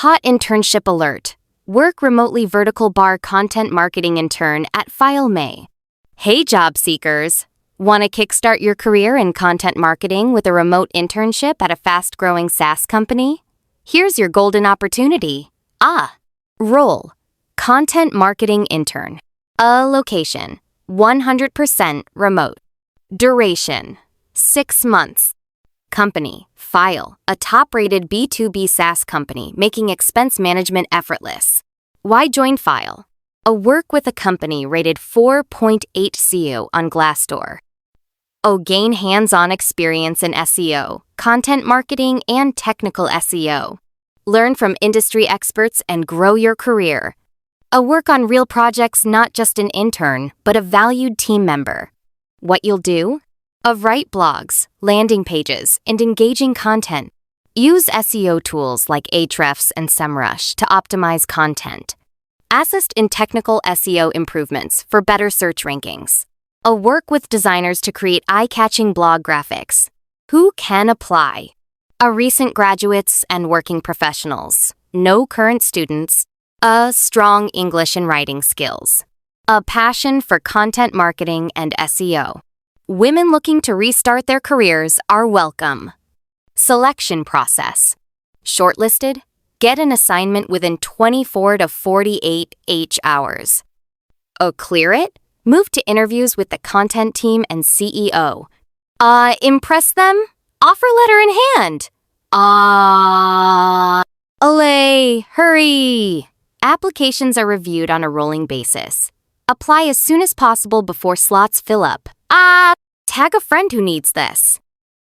Hot internship alert. Work remotely vertical bar content marketing intern at Fyle May. Hey job seekers! Want to kickstart your career in content marketing with a remote internship at a fast-growing SaaS company? Here's your golden opportunity. Role: Content Marketing Intern. Location: 100% remote. Duration: 6 months. Company: Fyle, a top-rated B2B SaaS company making expense management effortless. Why join Fyle? Work with a company rated 4.8 CO on Glassdoor. Gain hands-on experience in SEO, content marketing, and technical SEO. Learn from industry experts and grow your career. Work on real projects, not just an intern, but a valued team member. What you'll do? Write blogs, landing pages, and engaging content. Use SEO tools like Ahrefs and SEMrush to optimize content. Assist in technical SEO improvements for better search rankings. Work with designers to create eye-catching blog graphics. Who can apply? Recent graduates and working professionals. No current students. Strong English and writing skills. A passion for content marketing and SEO. Women looking to restart their careers are welcome. Selection process. Shortlisted? Get an assignment within 24 to 48 hours. Clear it? Move to interviews with the content team and CEO. Impress them? Offer letter in hand. Allay, hurry! Applications are reviewed on a rolling basis. Apply as soon as possible before slots fill up. Tag a friend who needs this.